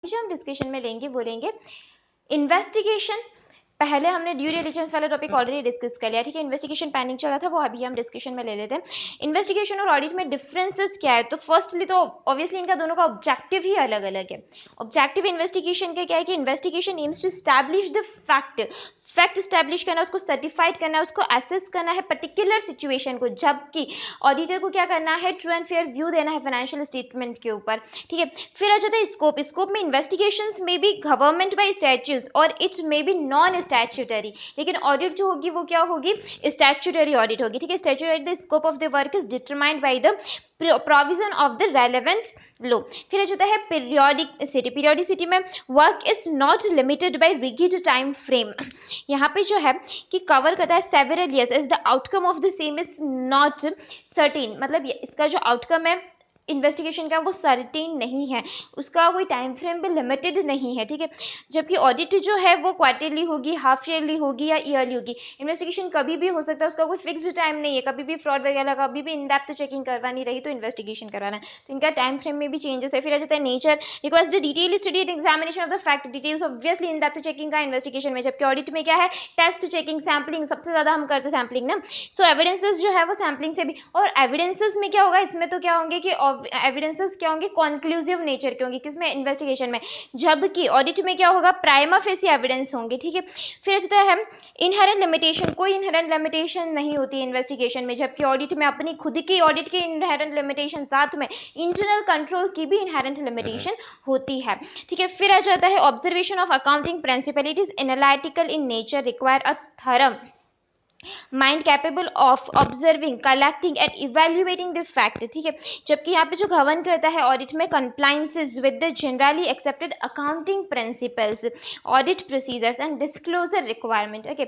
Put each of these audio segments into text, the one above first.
जो हम डिस्कशन में लेंगे वो लेंगे इन्वेस्टिगेशन। पहले हमने ड्यू डिलिजेंस वाला टॉपिक ऑलरेडी डिस्कस कर लिया, ठीक है। इन्वेस्टिगेशन पेंडिंग चल रहा था, वो अभी हम डिस्कशन में ले लेते हैं। इन्वेस्टिगेशन और ऑडिट में डिफरेंसेस क्या है? तो फर्स्टली तो ऑब्वियसली इनका दोनों का ऑब्जेक्टिव ही अलग अलग है। ऑब्जेक्टिव इन्वेस्टिगेशन का क्या है कि investigation aims to establish the fact establish करना, उसको सर्टिफाइड करना है, उसको एसेस करना है पर्टिकुलर सिचुएशन को, जबकि ऑडिटर को क्या करना है? ट्रू एंड फेयर व्यू देना है फाइनेंशियल स्टेटमेंट के ऊपर, ठीक है। फिर आ जाता है स्कोप। स्कोप में इन्वेस्टिगेशंस में बी गवर्नमेंट बाय स्टैट्यूट्स और it's may be non statutory, लेकिन ऑडिट जो होगी वो क्या होगी? स्टैट्यूटरी ऑडिट होगी, ठीक है। Statutory the scope of the work is determined by the provision of the relevant law. फिर जो है पीरियोडिसिटी। पीरियोडिसिटी में work is not limited by rigid time frame. यहाँ पे जो है कि कवर करता है several years as the outcome of the same is not certain, मतलब इसका जो आउटकम है इन्वेस्टिगेशन का वो सर्टेन नहीं है, उसका कोई टाइम फ्रेम पे लिमिटेड नहीं है, ठीक है। जबकि ऑडिट जो है वो क्वार्टरली होगी, हाफ ईयरली होगी या ईयरली होगी। इन्वेस्टिगेशन कभी भी हो सकता है, उसका कोई फिक्स्ड टाइम नहीं है, कभी भी फ्रॉड वगैरह कभी भी इन डेप्थ चेकिंग करवानी रही तो इन्वेस्टिगेशन करवाना है, तो इनका टाइम फ्रेम में भी चेंजेस है। फिर आ जाता है nature. Requires the detail study and examination of the fact details, obviously in depth checking का इन्वेस्टिगेशन में, जबकि ऑडिट में क्या है? टेस्ट चेकिंग, सैम्पलिंग, सबसे ज्यादा हम करते हैं सैम्पलिंग ना। सो एविडेंसेस जो है वो सैम्पलिंग से भी, और एविडेंसेस में क्या होगा? इसमें तो क्या होंगे कि एविडेंसेस क्या होंगे? कॉन्क्लूसिव नेचर के होंगे, किसमें? इन्वेस्टिगेशन में। जबकि ऑडिट में क्या होगा? प्राइमा फेसी एविडेंस होंगे, ठीक है। फिर आता है इनहेरेंट लिमिटेशन। कोई इनहेरेंट लिमिटेशन नहीं होती है इन्वेस्टिगेशन में, जबकि ऑडिट में अपनी खुद की ऑडिट की इनहेरेंट लिमिटेशन, साथ में इंटरनल कंट्रोल की भी इनहेरेंट लिमिटेशन होती है, ठीक है। फिर आ जाता है observation of accounting principle. It is analytical in nature, require a thorough mind capable of observing, collecting and evaluating the fact, ठीक है। जबकि यहाँ पे जो गवर्न करता है ऑडिट में compliances with the generally accepted accounting principles, audit procedures and disclosure requirement, okay.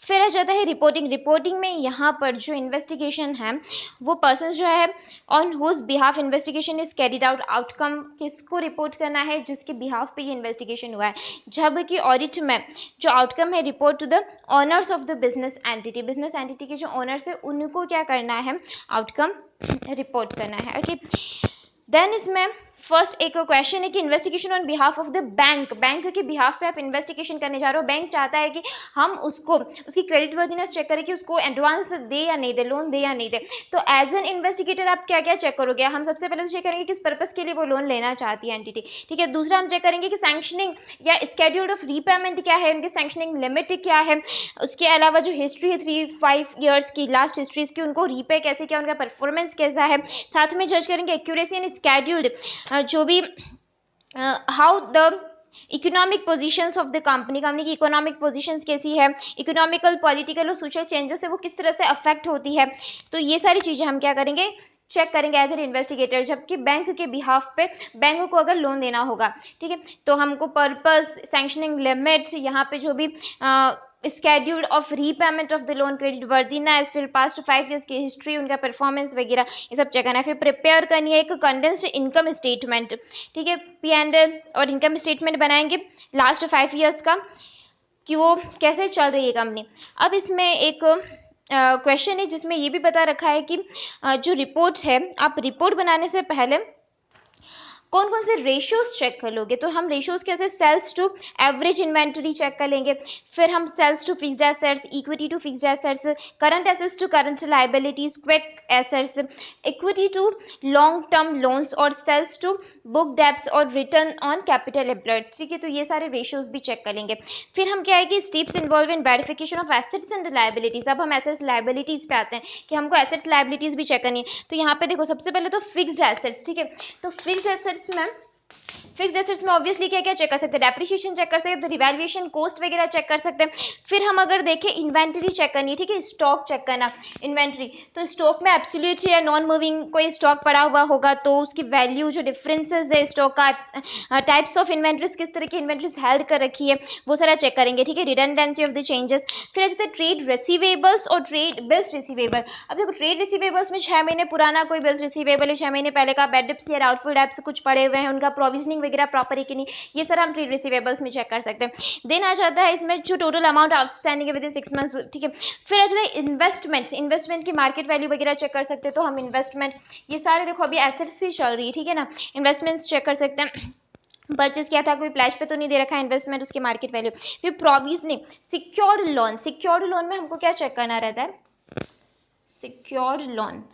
फिर आ जाता है रिपोर्टिंग। रिपोर्टिंग में यहाँ पर जो इन्वेस्टिगेशन है वो पर्सन जो है on whose behalf investigation is carried out, outcome किसको रिपोर्ट करना है? जिसके बिहाफ पे ये इन्वेस्टिगेशन हुआ है। जबकि ऑडिट में जो आउटकम है report to the owners of the business entity, business entity के जो ओनर्स है उनको क्या करना है? आउटकम रिपोर्ट करना है, ओके। देन इसमें फर्स्ट एक क्वेश्चन है कि investigation on behalf of the bank, bank के बिहाफ पे आप इन्वेस्टिगेशन करने जा रहे हो। बैंक चाहता है कि हम उसको उसकी क्रेडिट वर्दीनेस चेक करें कि उसको एडवांस दे या नहीं दे, लोन दे या नहीं दे। तो एज एन इन्वेस्टिगेटर आप क्या क्या चेक करोगे? हम सबसे पहले तो चेक करेंगे किस पर्पस के लिए वो लोन लेना चाहती है एंटिटी, ठीक है। दूसरा हम चेक करेंगे कि सैंक्शनिंग या स्केड्यूल ऑफ रीपेमेंट क्या है, उनकी सैंक्शनिंग लिमिट क्या है। उसके अलावा जो हिस्ट्री है 3-5 ईयर्स की, लास्ट हिस्ट्रीज की, उनको रीपे कैसे किया, उनका परफॉर्मेंस कैसा है। साथ में जज करेंगे एक्यूरेसी एंड स्केड्यूल्ड जो भी how the economic positions of the company, company की इकोनॉमिक पोजीशंस कैसी है, इकोनॉमिकल पॉलिटिकल और सोशल चेंजेस है वो किस तरह से अफेक्ट होती है। तो ये सारी चीजें हम क्या करेंगे? चेक करेंगे एज एन इन्वेस्टिगेटर। जबकि बैंक के बिहाफ पे बैंक को अगर लोन देना होगा, ठीक है, तो हमको पर्पस, सैंक्शनिंग लिमिट्स, यहाँ पे जो भी schedule of repayment of the loan, credit worthiness, फिर पास्ट 5 ईयर्स की हिस्ट्री, उनका परफॉर्मेंस वगैरह ये सब चेक करना है। फिर प्रिपेयर करनी है एक कंडेंस्ड इनकम स्टेटमेंट, ठीक है। P&L और इनकम स्टेटमेंट बनाएंगे लास्ट 5 ईयर्स का कि वो कैसे चल रही है कंपनी। अब इसमें एक क्वेश्चन है जिसमें ये भी बता रखा है कि जो रिपोर्ट है, आप रिपोर्ट बनाने से पहले कौन कौन से रेशियोज चेक कर लोगे? तो हम रेशियोज कैसे? Sales to average inventory check कर लेंगे, फिर हम sales to fixed assets, equity to fixed assets, current assets to current liabilities, quick assets, equity to long term loans और सेल्स टू बुक डेब्ट्स और रिटर्न ऑन कैपिटल एम्प्लॉयड, ठीक है। तो ये सारे रेशियोज भी चेक कर लेंगे। फिर हम क्या है कि steps involve in verification of assets and liabilities. अब हम एसेट्स लायबिलिटीज पे आते हैं कि हमको एसेट्स लायबिलिटीज भी चेक करनी है। तो यहाँ पे देखो सबसे पहले तो फिक्स्ड एसेट्स, ठीक है। तो फिक्स्ड एसेट्स में ऑब्वियसली क्या क्या चेक कर सकते हैं? डेप्रिसिएशन चेक कर सकते हैं, तो रिवैल्यूएशन कॉस्ट वगैरह चेक कर सकते हैं। फिर हम अगर देखें इन्वेंटरी चेक करनी है, ठीक है, स्टॉक चेक करना, इन्वेंटरी। तो स्टॉक में एब्सोल्यूट या नॉन मूविंग कोई स्टॉक पड़ा हुआ होगा तो उसकी वैल्यू, जो डिफरेंसेस है स्टॉक का, टाइप्स ऑफ इन्वेंट्रीज, किस तरह की इन्वेंट्रीज हेल्ड कर रखी है, वो सारा चेक करेंगे, ठीक है। Redundancy of the changes. फिर आ जाता है ट्रेड रिसीवेबल्स और ट्रेड बिल्स रिसीवेबल। अब देखो ट्रेड रिसीवेबल्स में 6 महीने पुराना कोई बिल्स रिसीवेबल है, 6 महीने पहले का, बैड डिप्स या डाउटफुल डेब्ट्स कुछ पड़े हुए हैं, उनका प्रोविजनिंग वगैरह प्रॉपर है कि नहीं, ये सारा हम ट्रेड रिसीवेबल्स में चेक कर सकते हैं। देन आ जाता है इसमें जो टोटल अमाउंट आउटस्टैंडिंग है विद इन 6 मंथ्स, ठीक है। फिर आ जाता है इन्वेस्टमेंट्स, इन्वेस्टमेंट की मार्केट वैल्यू वगैरह चेक कर सकते हैं। तो हम इन्वेस्टमेंट, ये सारे देखो अभी एसेट्स ही चल रही है, ठीक है ना, इन्वेस्टमेंट्स चेक कर सकते हैं। परचेज किया था, कोई प्लेज पे तो नहीं दे रखा है, इन्वेस्टमेंट उसकी मार्केट वैल्यू। फिर provisioning, secured loan, secured loan में हमको क्या चेक करना रहता है, सिक्योर्ड लोन।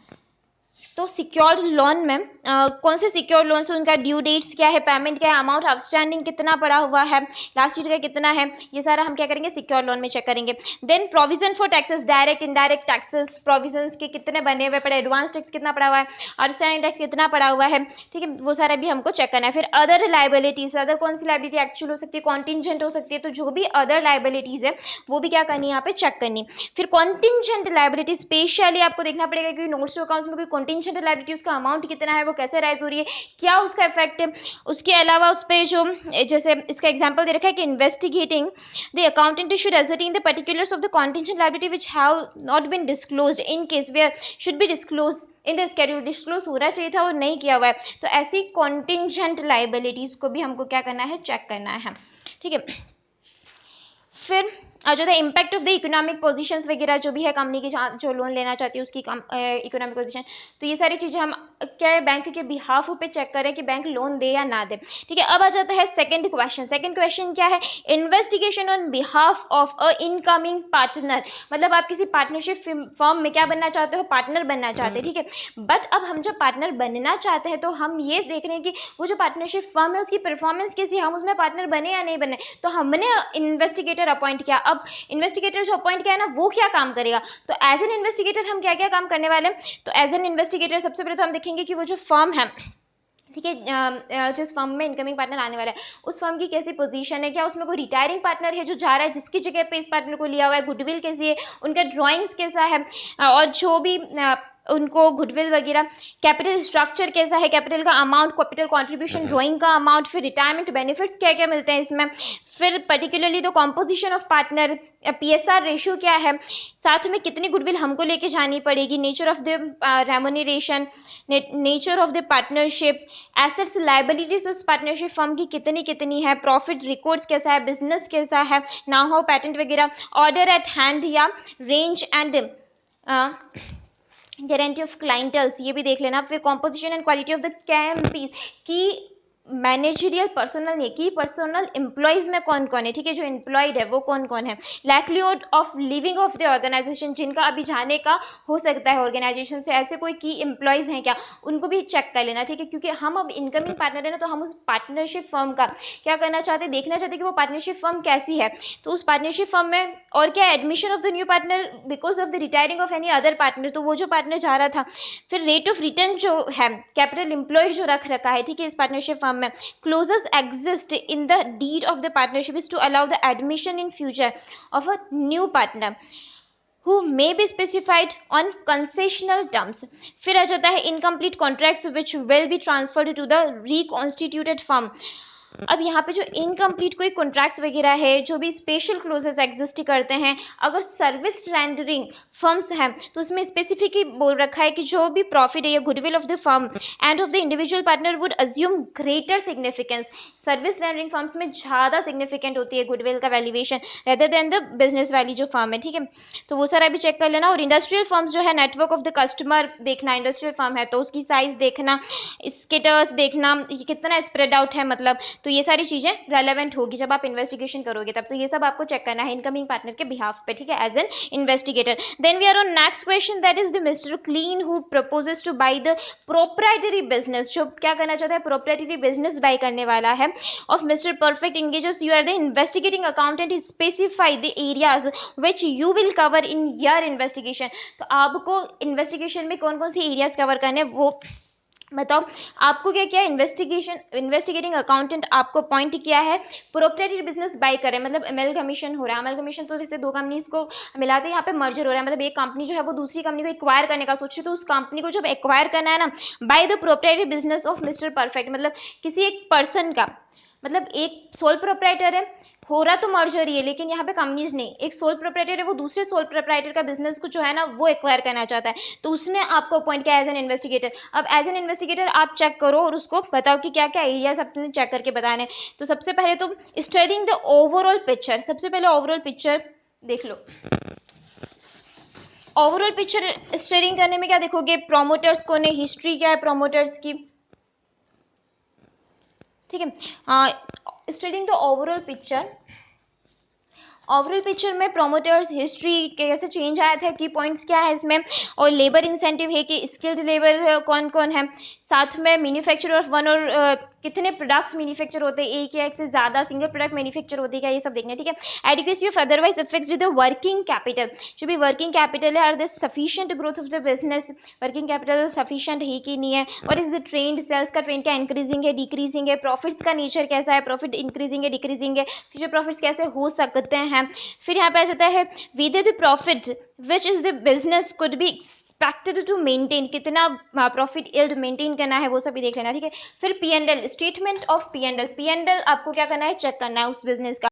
तो सिक्योर्ड लोन में कौन से सिक्योर्ड लोन से उनका ड्यू डेट्स क्या है, पेमेंट क्या है, अमाउंट आउटस्टैंडिंग कितना पड़ा हुआ है, लास्ट ईयर का कितना है, ये सारा हम क्या करेंगे, सिक्योर्ड लोन में चेक करेंगे। Then provision for taxes, direct indirect taxes, provisions के कितने बने हुए पड़े, एडवांस टैक्स कितना पड़ा हुआ है, आउटस्टैंडिंग टैक्स कितना पड़ा हुआ है, ठीक है, वो सारा भी हमको चेक करना है। फिर अदर लाइबिलिटीज, अदर कौन सी लाइबिलिटी एक्चुअल हो सकती है, कॉन्टिंजेंट हो सकती है, तो जो भी अदर लाइबिलिटीज है वो भी क्या करनी है, यहाँ पे चेक करनी। फिर कॉन्टिंजेंट लाइबिलिटी, स्पेशली आपको देखना पड़ेगा कि नोट्स अकाउंट्स में कोई कॉन्टिंजेंट लाइबिलिटी, उसका अमाउंट कितना है, वो कैसे राइज हो रही है, क्या उसका इफेक्ट है। उसके अलावा उस पर जो जैसे इसका एग्जांपल दे रखा है कि investigating the accountant should ascertain the particulars of the contingent liability which have not been disclosed in case where should be disclosed in the schedule, disclose होना चाहिए था और नहीं किया हुआ है, तो ऐसी कॉन्टिंजेंट लाइबिलिटीज को भी हमको क्या करना है, चेक करना है, ठीक है। फिर जो था impact of the economic positions वगैरह जो भी है कंपनी की, जो लोन लेना चाहती है उसकी इकोनॉमिक पोजीशन, तो ये सारी चीज़ें हम क्या है बैंक के बिहाफ पे चेक करें कि बैंक लोन दे या ना दे, ठीक है। अब आ जाता है सेकंड क्वेश्चन। सेकंड क्वेश्चन क्या है, investigation on behalf of a incoming partner, मतलब आप किसी पार्टनरशिप फर्म में क्या बनना चाहते हो, पार्टनर बनना चाहते हैं, ठीक है। बट अब हम जब पार्टनर बनना चाहते हैं तो हम ये देख रहे हैं कि वो जो पार्टनरशिप फर्म है उसकी परफॉर्मेंस कैसी है, हम उसमें पार्टनर बने या नहीं बने, तो हमने इन्वेस्टिगेटर अपॉइंट किया। अब इन्वेस्टिगेटर जो अपॉइंट किया है ना, वो क्या काम करेगा, तो एज एन इन्वेस्टिगेटर हम क्या क्या काम करने वाले हैं, तो एज एन इन्वेस्टिगेटर सबसे पहले तो हम देखेंगे कि वो जो फर्म है, ठीक है, जिस फर्म में इनकमिंग पार्टनर आने वाला है उस फर्म की कैसी पोजीशन है, क्या उसमें कोई रिटायरिंग पार्टनर है जो जा रहा है जिसकी जगह पे इस पार्टनर को लिया हुआ है, गुडविल कैसी है, उनका ड्राइंग्स कैसा है, और जो भी उनको गुडविल वगैरह, कैपिटल स्ट्रक्चर कैसा है, कैपिटल का अमाउंट, कैपिटल कंट्रीब्यूशन, ड्राइंग का अमाउंट, फिर रिटायरमेंट बेनिफिट्स क्या क्या मिलते हैं इसमें, फिर पर्टिकुलरली तो composition of partner, PSR ratio क्या है, साथ में कितनी गुडविल हमको लेके जानी पड़ेगी, nature of the remuneration, nature of the partnership, assets liabilities उस पार्टनरशिप फर्म की कितनी कितनी है, प्रॉफिट रिकॉर्ड्स कैसा है, बिजनेस कैसा है, ना हो पेटेंट वगैरह, ऑर्डर एट हैंड या range and guarantee of clienteles, ये भी देख लेना। फिर composition and quality of the companies की मैनेजरियल पर्सनल नहीं की पर्सनल एम्प्लॉयज में कौन कौन है, ठीक है, जो एम्प्लॉयड है वो कौन कौन है, likelihood of living of the organisation, जिनका अभी जाने का हो सकता है ऑर्गेनाइजेशन से, ऐसे कोई की एम्प्लॉयज हैं क्या, उनको भी चेक कर लेना, ठीक है, क्योंकि हम अब इनकमिंग पार्टनर है ना, तो हम उस पार्टनरशिप फर्म का क्या करना चाहते हैं, देखना चाहते हैं कि वो पार्टनरशिप फर्म कैसी है, तो उस पार्टनरशिप फर्म में और क्या admission of the new partner because of the retiring of any other partner, तो वो जो पार्टनर जा रहा था, फिर रेट ऑफ रिटर्न जो है, कैपिटल एम्प्लॉयड जो रख रखा है, ठीक है, इस पार्टनरशिप फर्म में, clauses exist in the deed of the partnership is to allow the admission in future of a new partner who may be specified on concessional terms. फिर आ जाता है incomplete contracts which will be transferred to the reconstituted firm. अब यहाँ पे जो incomplete कोई contracts वगैरह है, जो भी स्पेशल क्लोजेस एग्जिस्ट करते हैं, अगर सर्विस रेंडरिंग फर्म्स हैं तो उसमें स्पेसिफिक ही बोल रखा है कि जो भी प्रॉफिट है या goodwill of the firm end of the individual partner would assume greater significance, service rendering firms में ज़्यादा सिग्निफिकेंट होती है गुडविल का valuation rather than the business value जो फर्म है, ठीक है, तो वो सारा भी चेक कर लेना। और इंडस्ट्रियल फर्म्स जो है, नेटवर्क ऑफ द कस्टमर देखना, इंडस्ट्रियल फर्म है तो उसकी साइज देखना, स्केटर्स देखना, कितना स्प्रेड आउट है, मतलब तो ये सारी चीजें रेलेवेंट होगी जब आप इन्वेस्टिगेशन करोगे तब, तो ये सब आपको चेक करना है इनकमिंग पार्टनर के बिहाफ पे, ठीक है, as an investigator. Then we are on next question, that is the Mr Clean who proposes to buy the proprietary business, जो क्या करना चाहता है, प्रोप्राइटरी बिजनेस बाय करने वाला है of Mr Perfect engages you are the investigating accountant, specify the areas which you will cover in your investigation, तो आपको इन्वेस्टिगेशन में कौन कौन सी एरियाज कवर करने वो बताओ। आपको क्या किया, इन्वेस्टिगेटिंग अकाउंटेंट आपको अपॉइंट किया है, प्रोप्राइटरी बिजनेस बाय करे, मतलब अमेलगमेशन हो रहा है, अमेलगमेशन तो वैसे दो कंपनीज को मिलाते यहाँ पे मर्जर हो रहा है, मतलब एक कंपनी जो है वो दूसरी कंपनी को एक्वायर करने का सोचे, तो उस कंपनी को जब एक्वायर करना है ना, bye the proprietary business of Mr perfect, मतलब किसी एक पर्सन का, मतलब एक सोल प्रोप्राइटर है, हो रहा तो मर्जर ही है लेकिन यहाँ पे कंपनीज नहीं, एक सोल प्रोप्राइटर है वो दूसरे सोल प्रोप्राइटर का बिजनेस को जो है ना वो एक्वायर करना चाहता है, तो उसने आपको अपॉइंट किया एज एन इन्वेस्टिगेटर। अब एज एन इन्वेस्टिगेटर आप चेक करो और उसको बताओ कि क्या क्या एरियाज अपने चेक करके बताने। तो सबसे पहले तो स्टडिंग द ओवरऑल पिक्चर, सबसे पहले ओवरऑल पिक्चर देख लो। ओवरऑल पिक्चर स्टडिंग करने में क्या देखोगे, प्रोमोटर्स कौन है, हिस्ट्री क्या है प्रोमोटर्स की, ठीक है। स्टडिंग द ओवरऑल पिक्चर में प्रोमोटर्स हिस्ट्री कैसे चेंज आया था, की पॉइंट्स क्या है इसमें, और लेबर इंसेंटिव है कि स्किल्ड लेबर कौन कौन है, साथ में मैन्युफैक्चर ऑफ वन और कितने प्रोडक्ट्स मैन्युफैक्चर होते हैं, एक या एक से ज़्यादा सिंगल प्रोडक्ट मैन्युफैक्चर होती है क्या, ये सब देखना है। ठीक है। Adequacy of otherwise effects the working capital, जो भी वर्किंग कैपिटल है, are the sufficient growth of the business, working capital sufficient है कि नहीं है, और इज द ट्रेंड, सेल्स का ट्रेंड क्या इंक्रीजिंग है डिक्रीजिंग है, प्रॉफिट्स का नेचर कैसा है, प्रॉफिट इंक्रीजिंग है डिक्रीजिंग है, फ्यूचर प्रॉफिट्स कैसे हो सकते हैं। फिर यहाँ पे आ जाता है whether the profit which is the business could be expected to maintain, कितना प्रॉफिट यील्ड मेंटेन करना है वो सब भी देख लेना। ठीक है। फिर P&L, स्टेटमेंट ऑफ P&L, आपको क्या करना है, चेक करना है उस बिजनेस का।